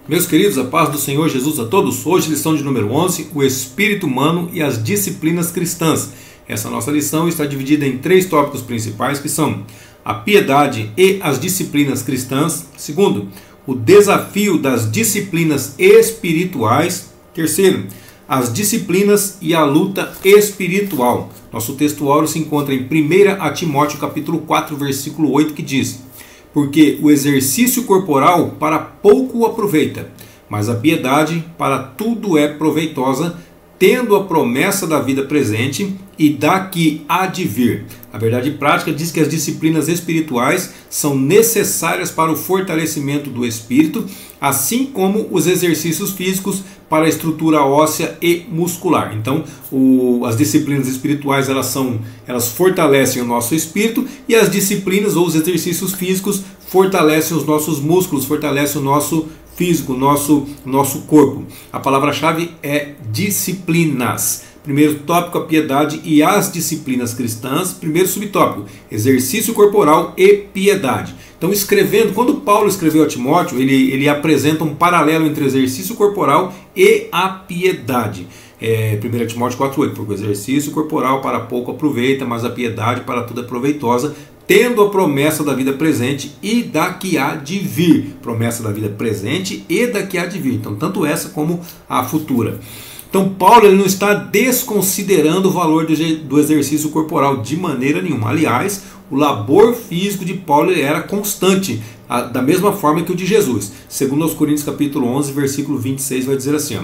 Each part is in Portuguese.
Meus queridos, a paz do Senhor Jesus a todos. Hoje, lição de número 11, o espírito humano e as disciplinas cristãs. Essa nossa lição está dividida em 3 tópicos principais, que são a piedade e as disciplinas cristãs. Segundo, o desafio das disciplinas espirituais. Terceiro, as disciplinas e a luta espiritual. Nosso texto áureo se encontra em 1 Timóteo capítulo 4, versículo 8, que diz: porque o exercício corporal para pouco aproveita, mas a piedade para tudo é proveitosa, tendo a promessa da vida presente e da que há de vir. A verdade prática diz que as disciplinas espirituais são necessárias para o fortalecimento do espírito, assim como os exercícios físicos para a estrutura óssea e muscular. Então, as disciplinas espirituais elas fortalecem o nosso espírito, e as disciplinas ou os exercícios físicos fortalecem os nossos músculos, fortalecem o nosso físico, nosso corpo. A palavra-chave é disciplinas. Primeiro tópico, a piedade e as disciplinas cristãs. Primeiro subtópico, exercício corporal e piedade. Então, quando Paulo escreveu a Timóteo, ele apresenta um paralelo entre o exercício corporal e a piedade. 1 Timóteo 4,8, porque o exercício corporal para pouco aproveita, mas a piedade para tudo é proveitosa, tendo a promessa da vida presente e da que há de vir. Promessa da vida presente e da que há de vir. Então, tanto essa como a futura. Então, Paulo ele não está desconsiderando o valor do exercício corporal de maneira nenhuma. Aliás, o labor físico de Paulo era constante, da mesma forma que o de Jesus. Segundo aos Coríntios capítulo 11, versículo 26, vai dizer assim: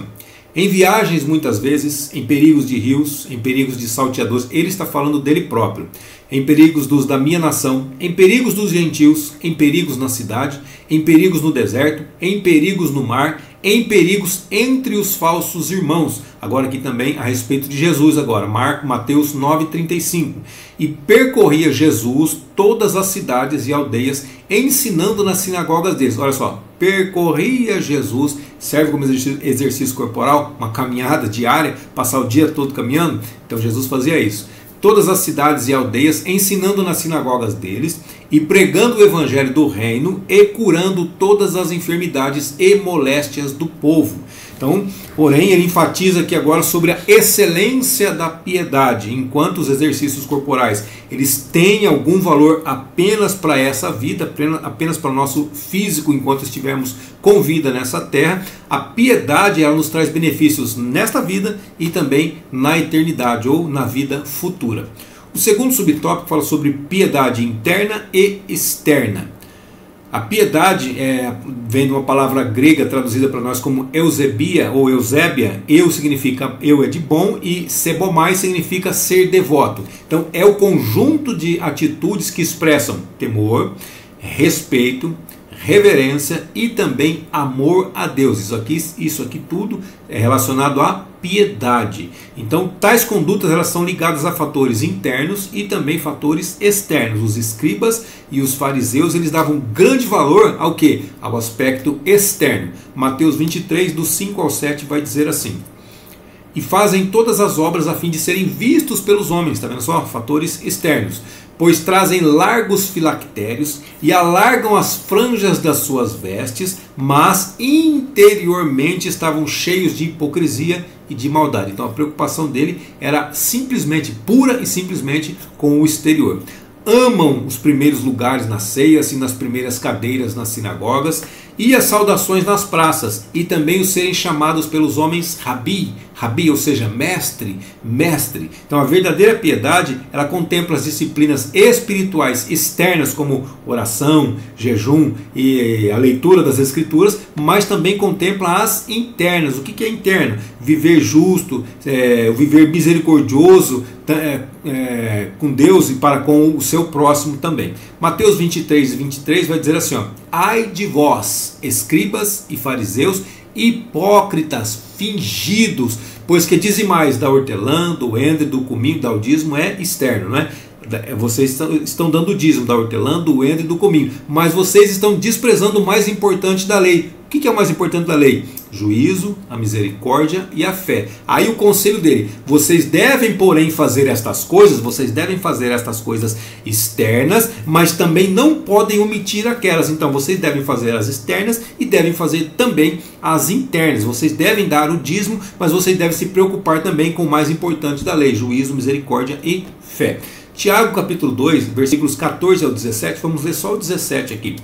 em viagens muitas vezes, em perigos de rios, em perigos de salteadores, ele está falando dele próprio, em perigos dos da minha nação, em perigos dos gentios, em perigos na cidade, em perigos no deserto, em perigos no mar, em perigos entre os falsos irmãos. Agora aqui também a respeito de Jesus, agora Mateus 9,35. E percorria Jesus todas as cidades e aldeias, ensinando nas sinagogas deles. Olha só, percorria Jesus, serve como exercício corporal, uma caminhada diária, passar o dia todo caminhando. Então Jesus fazia isso. Todas as cidades e aldeias, ensinando nas sinagogas deles e pregando o evangelho do reino e curando todas as enfermidades e moléstias do povo. Então, porém, ele enfatiza aqui agora sobre a excelência da piedade, enquanto os exercícios corporais eles têm algum valor apenas para essa vida, apenas para o nosso físico enquanto estivermos com vida nessa terra. A piedade ela nos traz benefícios nesta vida e também na eternidade ou na vida futura. O segundo subtópico fala sobre piedade interna e externa. A piedade vem de uma palavra grega traduzida para nós como eusebia ou eusébia. Eu significa eu é de bom e sebomai significa ser devoto. Então é o conjunto de atitudes que expressam temor, respeito, reverência e também amor a Deus. Isso aqui tudo é relacionado à piedade. Então, tais condutas elas são ligadas a fatores internos e também fatores externos. Os escribas e os fariseus eles davam grande valor ao quê? Ao aspecto externo. Mateus 23, do 5 ao 7 vai dizer assim: e fazem todas as obras a fim de serem vistos pelos homens. Está vendo só? Fatores externos. Pois trazem largos filactérios e alargam as franjas das suas vestes, mas interiormente estavam cheios de hipocrisia e de maldade. Então a preocupação dele era simplesmente, pura e simplesmente com o exterior. Amam os primeiros lugares nas ceias e nas primeiras cadeiras nas sinagogas e as saudações nas praças, e também os serem chamados pelos homens rabi, ou seja, mestre. Então a verdadeira piedade ela contempla as disciplinas espirituais externas como oração, jejum e a leitura das escrituras, mas também contempla as internas. O que é interno? Viver justo, viver misericordioso com Deus e para com o seu próximo também. Mateus 23 e 23 vai dizer assim: ai de vós, escribas e fariseus, hipócritas, fingidos, pois que dizimais da hortelã, do endre, do cominho, do dízimo é externo, não é? Vocês estão dando o dízimo da hortelã, do endre e do cominho, mas vocês estão desprezando o mais importante da lei. O que é o mais importante da lei? Juízo, a misericórdia e a fé. Aí o conselho dele: vocês devem, porém, fazer estas coisas, vocês devem fazer estas coisas externas, mas também não podem omitir aquelas. Então vocês devem fazer as externas e devem fazer também as internas. Vocês devem dar o dízimo, mas vocês devem se preocupar também com o mais importante da lei: juízo, misericórdia e fé. Tiago capítulo 2, versículos 14 ao 17, vamos ler só o 17 aqui.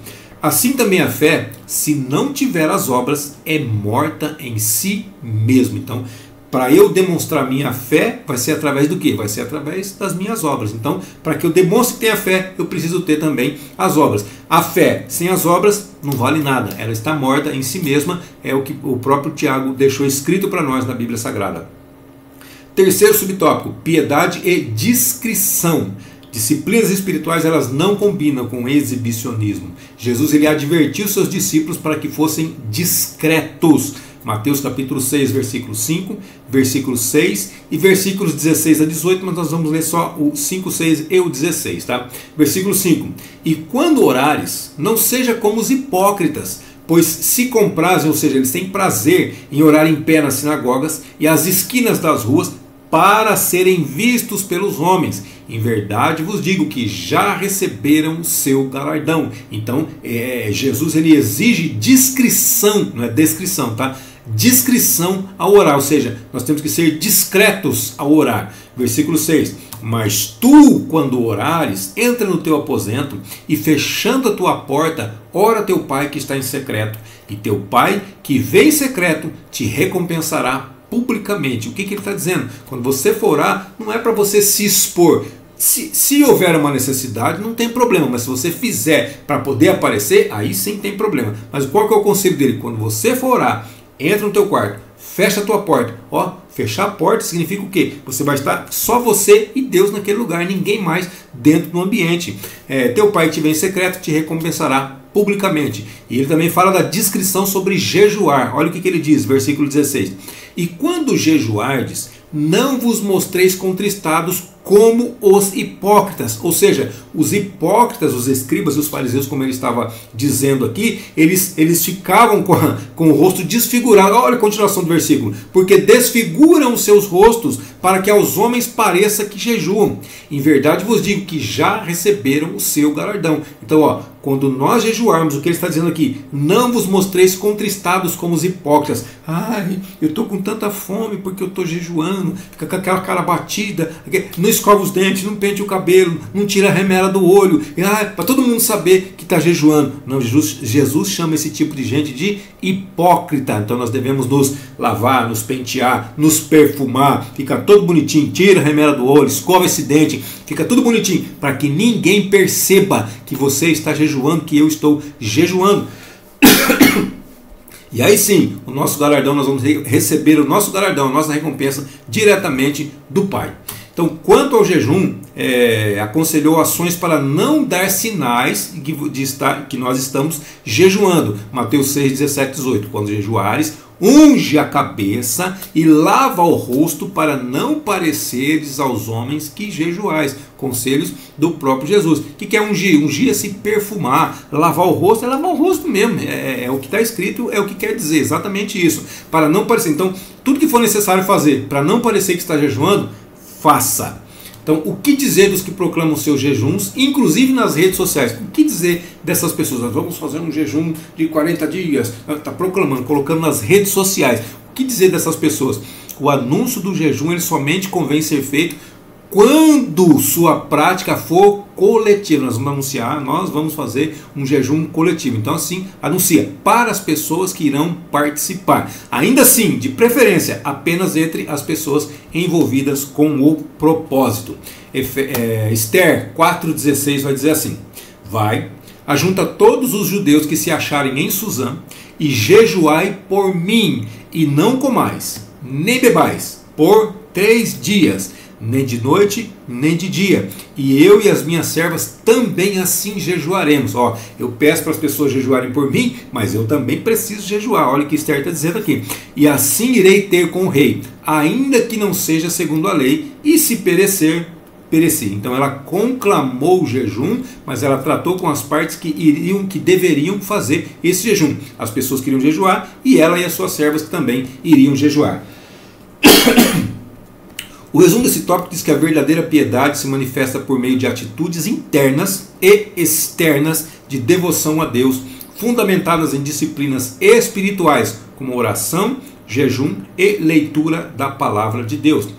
Assim também a fé, se não tiver as obras, é morta em si mesmo. Então, para eu demonstrar minha fé, vai ser através do quê? Vai ser através das minhas obras. Então, para que eu demonstre que tenho a fé, eu preciso ter também as obras. A fé sem as obras não vale nada. Ela está morta em si mesma. É o que o próprio Tiago deixou escrito para nós na Bíblia Sagrada. Terceiro subtópico: piedade e discrição. Disciplinas espirituais, elas não combinam com exibicionismo. Jesus ele advertiu seus discípulos para que fossem discretos. Mateus capítulo 6, versículo 5, versículo 6 e versículos 16 a 18, mas nós vamos ler só o 5, 6 e o 16, tá? Versículo 5: e quando orares, não seja como os hipócritas, pois se comprazem, ou seja, eles têm prazer em orar em pé nas sinagogas e às esquinas das ruas, para serem vistos pelos homens. Em verdade vos digo que já receberam o seu galardão. Então, Jesus ele exige discrição, não é descrição, tá? Discrição ao orar, ou seja, nós temos que ser discretos ao orar. Versículo 6: mas tu, quando orares, entra no teu aposento e, fechando a tua porta, ora a teu pai que está em secreto, e teu pai que vê em secreto te recompensará publicamente. O que ele está dizendo? Quando você for orar, não é para você se expor. Se houver uma necessidade, não tem problema, mas se você fizer para poder aparecer, aí sim tem problema. Mas qual que é o conselho dele? Quando você for orar, entra no teu quarto, fecha a tua porta. Ó, fechar a porta significa o quê? Você vai estar só você e Deus naquele lugar, ninguém mais dentro do ambiente. Teu pai que te vê em secreto te recompensará publicamente. E ele também fala da discrição sobre jejuar. Olha o que ele diz, versículo 16: e quando jejuardes, não vos mostreis contristados como os hipócritas. Ou seja, os hipócritas, os escribas e os fariseus, como ele estava dizendo aqui, eles ficavam com o rosto desfigurado. Olha a continuação do versículo: porque desfiguram os seus rostos, para que aos homens pareça que jejuam. Em verdade vos digo que já receberam o seu galardão. Então, ó, quando nós jejuarmos, o que ele está dizendo aqui: não vos mostreis contristados como os hipócritas. Ai, eu estou com tanta fome porque eu estou jejuando. Fica com aquela cara batida, não escova os dentes, não pente o cabelo, não tira a remela do olho, para todo mundo saber que está jejuando. Não, Jesus chama esse tipo de gente de hipócrita. Então nós devemos nos lavar, nos pentear, nos perfumar, fica todo bonitinho, tira a remela do olho, escova esse dente, fica tudo bonitinho, para que ninguém perceba que você está jejuando, que eu estou jejuando. E aí sim, o nosso galardão, nós vamos receber o nosso galardão, a nossa recompensa diretamente do Pai. Então, quanto ao jejum, aconselhou ações para não dar sinais que nós estamos jejuando. Mateus 6, 17, 18. Quando jejuares, unge a cabeça e lava o rosto, para não pareceres aos homens que jejuais. Conselhos do próprio Jesus. O que é ungir? Ungir é se perfumar. Lavar o rosto é lavar o rosto mesmo. É o que está escrito, é o que quer dizer, exatamente isso. Para não parecer. Então, tudo que for necessário fazer para não parecer que está jejuando, faça. Então, o que dizer dos que proclamam seus jejuns, inclusive nas redes sociais? O que dizer dessas pessoas? Nós vamos fazer um jejum de 40 dias. Está proclamando, colocando nas redes sociais. O que dizer dessas pessoas? O anúncio do jejum, ele somente convém ser feito quando sua prática for coletiva. Nós vamos anunciar, nós vamos fazer um jejum coletivo. Então assim, anuncia para as pessoas que irão participar. Ainda assim, de preferência, apenas entre as pessoas envolvidas com o propósito. Esther 4,16 vai dizer assim: vai, ajunta todos os judeus que se acharem em Suzã e jejuai por mim, e não comais, nem bebais, por 3 dias, nem de noite, nem de dia. E eu e as minhas servas também assim jejuaremos. Ó, eu peço para as pessoas jejuarem por mim, mas eu também preciso jejuar. Olha o que Esther está dizendo aqui. E assim irei ter com o rei, ainda que não seja segundo a lei, e se perecer, perecer. Então ela conclamou o jejum, mas ela tratou com as partes que deveriam fazer esse jejum. As pessoas queriam jejuar e ela e as suas servas também iriam jejuar. O resumo desse tópico diz que a verdadeira piedade se manifesta por meio de atitudes internas e externas de devoção a Deus, fundamentadas em disciplinas espirituais, como oração, jejum e leitura da palavra de Deus.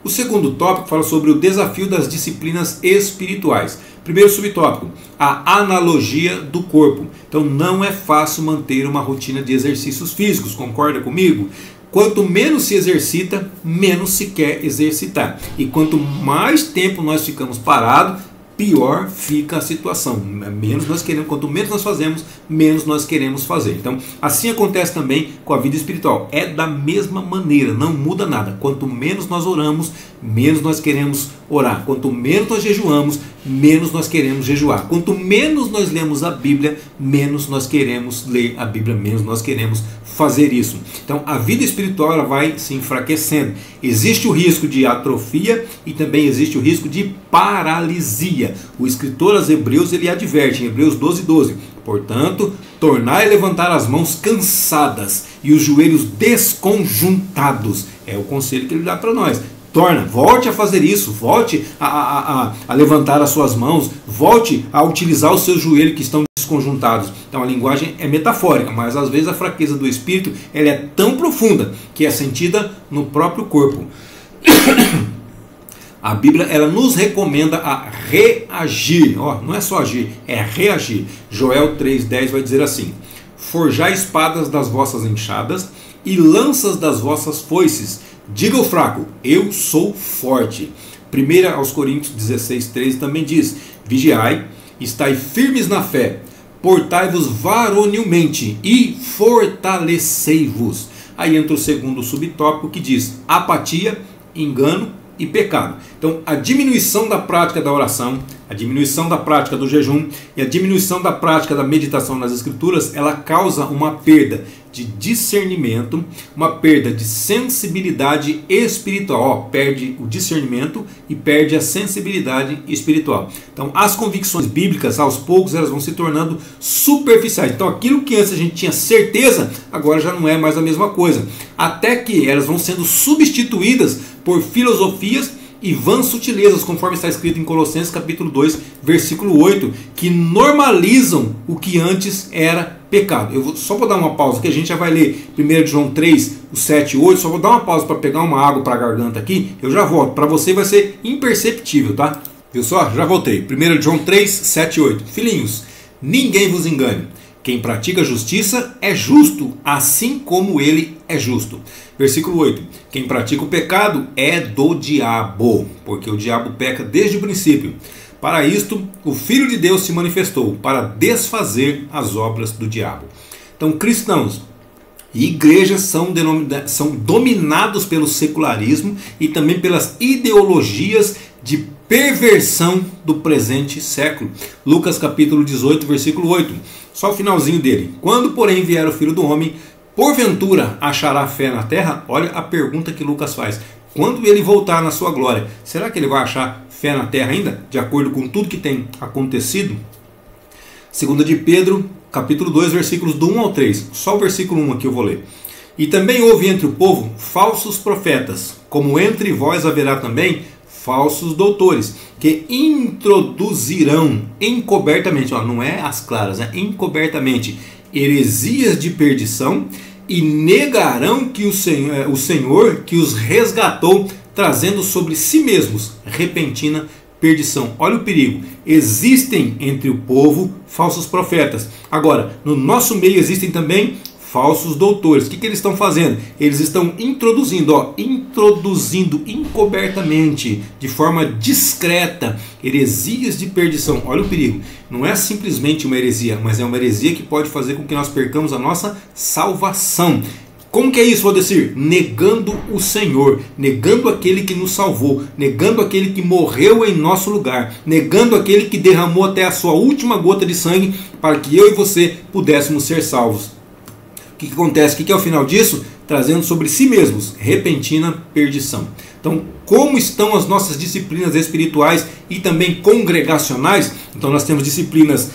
O segundo tópico fala sobre o desafio das disciplinas espirituais. Primeiro subtópico, a analogia do corpo. Então não é fácil manter uma rotina de exercícios físicos, concorda comigo? Quanto menos se exercita, menos se quer exercitar. E quanto mais tempo nós ficamos parados, pior fica a situação. Quanto menos nós fazemos, menos nós queremos fazer. Então, assim acontece também com a vida espiritual. É da mesma maneira, não muda nada. Quanto menos nós oramos, menos nós queremos orar. Quanto menos nós jejuamos, menos nós queremos jejuar. Quanto menos nós lemos a Bíblia, menos nós queremos ler a Bíblia, menos nós queremos fazer isso. Então a vida espiritual ela vai se enfraquecendo. Existe o risco de atrofia e também existe o risco de paralisia. O escritor aos Hebreus ele adverte em Hebreus 12:12. Portanto, tornai a levantar as mãos cansadas e os joelhos desconjuntados. É o conselho que ele dá para nós. Volte a fazer isso, volte a levantar as suas mãos, volte a utilizar os seus joelhos que estão desconjuntados. Então a linguagem é metafórica, mas às vezes a fraqueza do espírito ela é tão profunda que é sentida no próprio corpo. A Bíblia ela nos recomenda a reagir, não é só agir, é reagir. Joel 3,10 vai dizer assim: forjai espadas das vossas enxadas e lanças das vossas foices. Diga ao fraco, eu sou forte. 1 aos Coríntios 16:13 também diz: vigiai, estai firmes na fé, portai-vos varonilmente e fortalecei-vos. Aí entra o segundo subtópico que diz apatia, engano e pecado. Então a diminuição da prática da oração, a diminuição da prática do jejum e a diminuição da prática da meditação nas escrituras, ela causa uma perda de discernimento, uma perda de sensibilidade espiritual. Perde o discernimento e perde a sensibilidade espiritual. Então as convicções bíblicas aos poucos elas vão se tornando superficiais. Então aquilo que antes a gente tinha certeza, agora já não é mais a mesma coisa. Até que elas vão sendo substituídas por filosofias e vãs sutilezas, conforme está escrito em Colossenses capítulo 2, versículo 8, que normalizam o que antes era pecado. Só vou dar uma pausa, que a gente já vai ler 1 João 3, o 7 e 8, só vou dar uma pausa para pegar uma água para a garganta aqui, eu já volto. Para você vai ser imperceptível, tá? Viu só? Já voltei. 1 João 3, 7 e 8. Filhinhos, ninguém vos engane. Quem pratica justiça é justo, assim como ele é justo. Versículo 8. Quem pratica o pecado é do diabo, porque o diabo peca desde o princípio. Para isto, o Filho de Deus se manifestou, para desfazer as obras do diabo. Então, cristãos e igrejas são dominados pelo secularismo e também pelas ideologias de perversão do presente século. Lucas capítulo 18, versículo 8. Só o finalzinho dele. Quando, porém, vier o Filho do Homem, porventura achará fé na terra? Olha a pergunta que Lucas faz. Quando ele voltar na sua glória, será que ele vai achar fé na terra ainda? De acordo com tudo que tem acontecido? 2 de Pedro, capítulo 2, versículos do 1 ao 3. Só o versículo 1 aqui eu vou ler. E também houve entre o povo falsos profetas, como entre vós haverá também falsos doutores, que introduzirão encobertamente, não é às claras, encobertamente, heresias de perdição, e negarão que o Senhor que os resgatou, trazendo sobre si mesmos repentina perdição. Olha o perigo. Existem entre o povo falsos profetas. Agora, no nosso meio existem também falsos doutores. O que eles estão fazendo? Eles estão introduzindo encobertamente, de forma discreta, heresias de perdição. Olha o perigo. Não é simplesmente uma heresia, mas é uma heresia que pode fazer com que nós percamos a nossa salvação. Como que é isso, Valdecir? Negando o Senhor, negando aquele que nos salvou, negando aquele que morreu em nosso lugar, negando aquele que derramou até a sua última gota de sangue para que eu e você pudéssemos ser salvos. O que acontece? O que é o final disso? Trazendo sobre si mesmos repentina perdição. Então, como estão as nossas disciplinas espirituais e também congregacionais? Então, nós temos disciplinas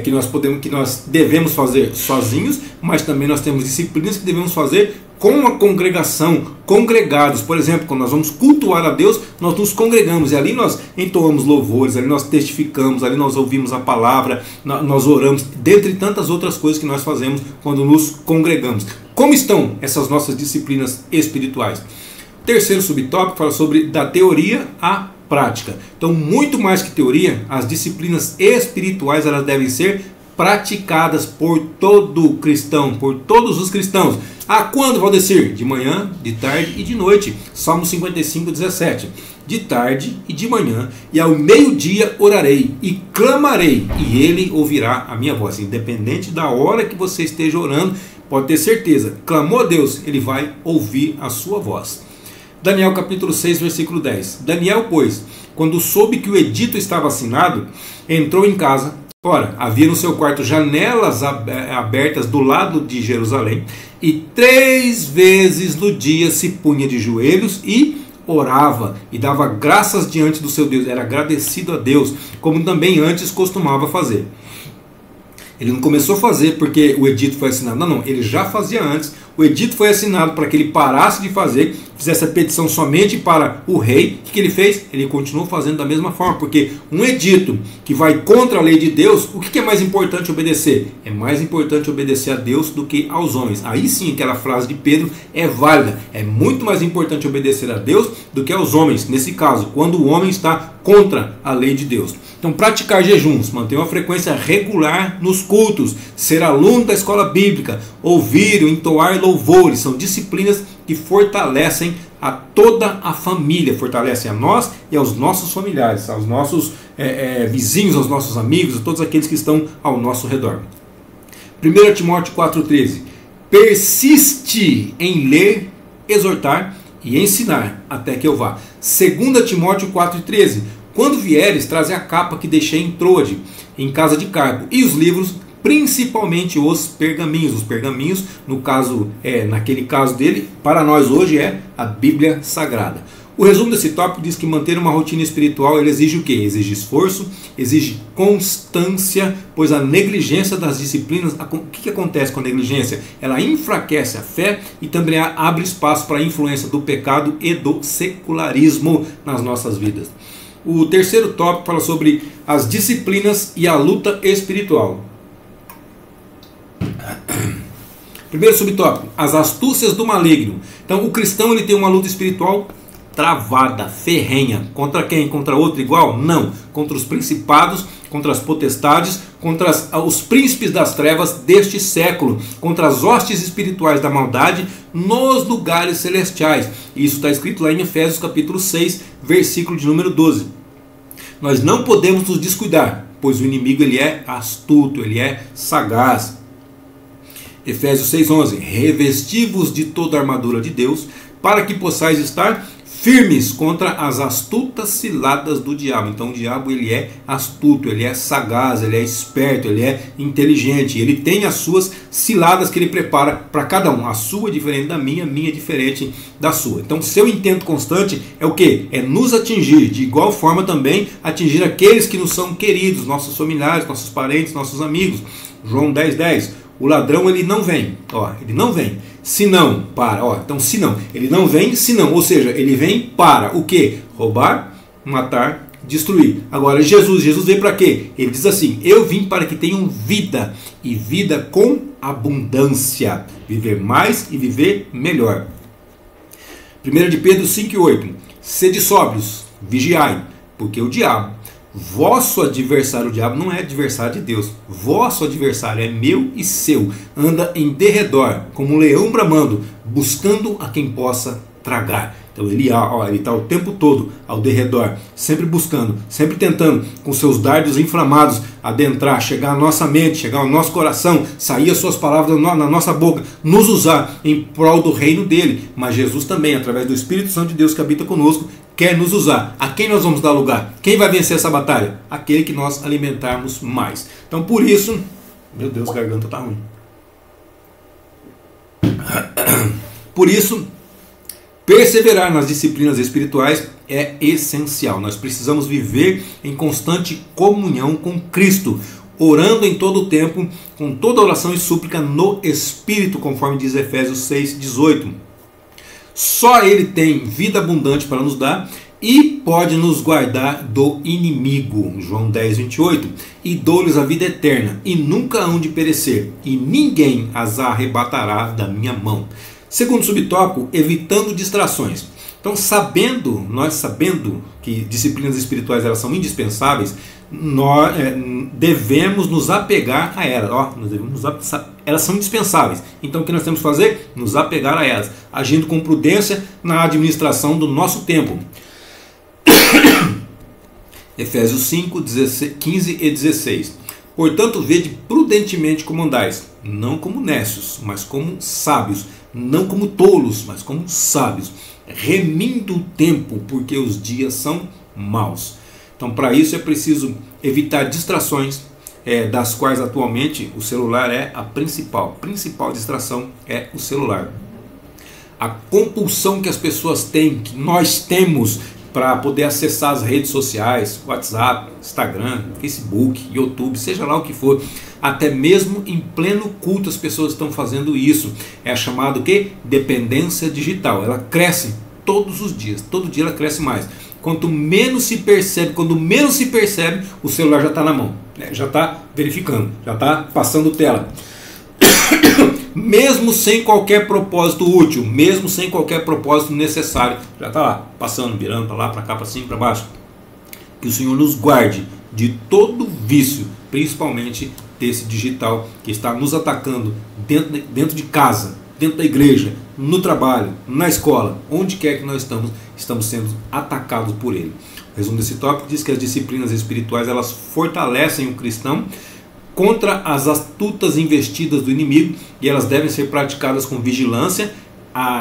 que nós devemos fazer sozinhos, mas também nós temos disciplinas que devemos fazer com a congregação, congregados. Por exemplo, quando nós vamos cultuar a Deus, nós nos congregamos e ali nós entoamos louvores, ali nós testificamos, ali nós ouvimos a palavra, nós oramos, dentre tantas outras coisas que nós fazemos quando nos congregamos. Como estão essas nossas disciplinas espirituais? O terceiro subtópico fala sobre da teoria à prática. Então, muito mais que teoria, as disciplinas espirituais elas devem ser praticadas por todo cristão, por todos os cristãos. A quando, Valdecir? De manhã, de tarde e de noite. Salmo 55, 17. De tarde e de manhã, e ao meio-dia orarei e clamarei, e ele ouvirá a minha voz. Independente da hora que você esteja orando, pode ter certeza, clamou a Deus, ele vai ouvir a sua voz. Daniel capítulo 6, versículo 10. Daniel, pois, quando soube que o edito estava assinado, entrou em casa. Ora, havia no seu quarto janelas abertas do lado de Jerusalém, e 3 vezes no dia se punha de joelhos e orava, e dava graças diante do seu Deus, era agradecido a Deus, como também antes costumava fazer. Ele não começou a fazer porque o edito foi assinado, não, ele já fazia antes. O edito foi assinado para que ele parasse de fazer, fizesse a petição somente para o rei. O que ele fez? Ele continuou fazendo da mesma forma, porque um edito que vai contra a lei de Deus, o que é mais importante obedecer? É mais importante obedecer a Deus do que aos homens. Aí sim, aquela frase de Pedro é válida. É muito mais importante obedecer a Deus do que aos homens, nesse caso, quando o homem está contra a lei de Deus. Então, praticar jejuns, manter uma frequência regular nos cultos, ser aluno da escola bíblica, ouvir ou entoar louvores, são disciplinas que fortalecem a toda a família, fortalecem a nós e aos nossos familiares, aos nossos vizinhos, aos nossos amigos, a todos aqueles que estão ao nosso redor. 1 Timóteo 4,13. Persiste em ler, exortar e ensinar até que eu vá. 2 Timóteo 4,13. Quando vieres, traze a capa que deixei em Troade, em casa de Carpo, e os livros, principalmente os pergaminhos. Os pergaminhos, no caso, naquele caso dele, para nós hoje é a Bíblia Sagrada. O resumo desse tópico diz que manter uma rotina espiritual ele exige o quê? Exige esforço, exige constância, pois a negligência das disciplinas, o que acontece com a negligência? Ela enfraquece a fé e também abre espaço para a influência do pecado e do secularismo nas nossas vidas. O terceiro tópico fala sobre as disciplinas e a luta espiritual. Primeiro subtópico, as astúcias do maligno. Então o cristão ele tem uma luta espiritual travada, ferrenha. Contra quem? Contra outro igual? Não. Contra os principados, contra as potestades, contra os príncipes das trevas deste século, contra as hostes espirituais da maldade nos lugares celestiais. Isso está escrito lá em Efésios capítulo 6, versículo de número 12. Nós não podemos nos descuidar, pois o inimigo ele é astuto, ele é sagaz. Efésios 6,11. Revesti-vos de toda a armadura de Deus, para que possais estar firmes contra as astutas ciladas do diabo. Então o diabo ele é astuto, ele é sagaz, ele é esperto, ele é inteligente. Ele tem as suas ciladas que ele prepara para cada um. A sua é diferente da minha, a minha é diferente da sua. Então seu intento constante é o quê? É nos atingir, de igual forma também atingir aqueles que nos são queridos, nossos familiares, nossos parentes, nossos amigos. João 10,10. O ladrão ele não vem, ele não vem, se não, para, então se não, ele não vem, se não, ou seja, ele vem para o que? Roubar, matar, destruir. Agora Jesus veio para quê? Ele diz assim, eu vim para que tenham vida, e vida com abundância, viver mais e viver melhor. 1 de Pedro 5,8, sede sóbrios, vigiai, porque o diabo, vosso adversário, o diabo não é adversário de Deus, vosso adversário é meu e seu, anda em derredor, como um leão bramando, buscando a quem possa tragar. Então ele está o tempo todo ao derredor, sempre buscando, sempre tentando, com seus dardos inflamados, adentrar, chegar à nossa mente, chegar ao nosso coração, sair as suas palavras na nossa boca, nos usar em prol do reino dele. Mas Jesus também, através do Espírito Santo de Deus que habita conosco, quer nos usar. A quem nós vamos dar lugar? Quem vai vencer essa batalha? Aquele que nós alimentarmos mais. Então por isso, meu Deus, a garganta está ruim. Por isso, Perseverar nas disciplinas espirituais é essencial. Nós precisamos viver em constante comunhão com Cristo, orando em todo o tempo, com toda oração e súplica no Espírito, conforme diz Efésios 6,18. Só Ele tem vida abundante para nos dar e pode nos guardar do inimigo. João 10,28. E dou-lhes a vida eterna, e nunca hão de perecer, e ninguém as arrebatará da minha mão. Segundo subtópico, evitando distrações. Então, nós sabendo que disciplinas espirituais elas são indispensáveis, nós devemos nos apegar a elas. Elas são indispensáveis. Então, o que nós temos que fazer? Nos apegar a elas, agindo com prudência na administração do nosso tempo. Efésios 5, 15 e 16. Portanto, vede prudentemente como andais, não como necios, mas como sábios, não como tolos, mas como sábios, remindo o tempo, porque os dias são maus. Então, para isso é preciso evitar distrações, das quais atualmente o celular é a principal distração é o celular. A compulsão que as pessoas têm, que nós temos, para poder acessar as redes sociais, WhatsApp, Instagram, Facebook, YouTube, seja lá o que for, até mesmo em pleno culto as pessoas estão fazendo isso. É chamado o quê? Dependência digital. Ela cresce todos os dias, todo dia ela cresce mais. Quando menos se percebe, o celular já está na mão, já está verificando, já está passando tela. Mesmo sem qualquer propósito útil, mesmo sem qualquer propósito necessário, já está lá, passando, virando para lá, para cá, para cima, para baixo. Que o Senhor nos guarde de todo vício, principalmente desse digital que está nos atacando dentro de casa, dentro da igreja, no trabalho, na escola, onde quer que nós estamos sendo atacados por ele. O resumo desse tópico diz que as disciplinas espirituais elas fortalecem o cristão contra as astutas investidas do inimigo e elas devem ser praticadas com vigilância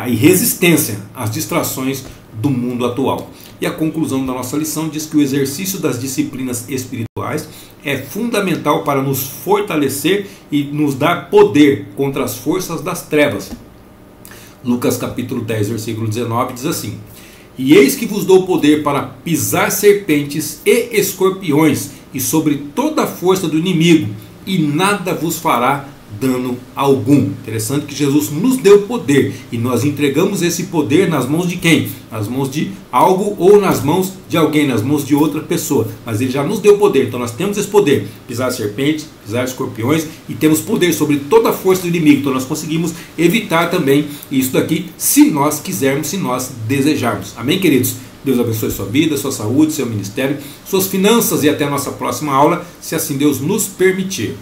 e resistência às distrações do mundo atual. E a conclusão da nossa lição diz que o exercício das disciplinas espirituais é fundamental para nos fortalecer e nos dar poder contra as forças das trevas. Lucas capítulo 10, versículo 19 diz assim: E eis que vos dou poder para pisar serpentes e escorpiões e sobre toda a força do inimigo, e nada vos fará dano algum. Interessante que Jesus nos deu poder e nós entregamos esse poder nas mãos de quem? Nas mãos de algo ou nas mãos de alguém, nas mãos de outra pessoa. Mas ele já nos deu poder, então nós temos esse poder: pisar serpentes, pisar escorpiões, e temos poder sobre toda a força do inimigo. Então nós conseguimos evitar também isso daqui, se nós quisermos, se nós desejarmos. Amém, queridos? Deus abençoe sua vida, sua saúde, seu ministério, suas finanças, e até a nossa próxima aula, se assim Deus nos permitir.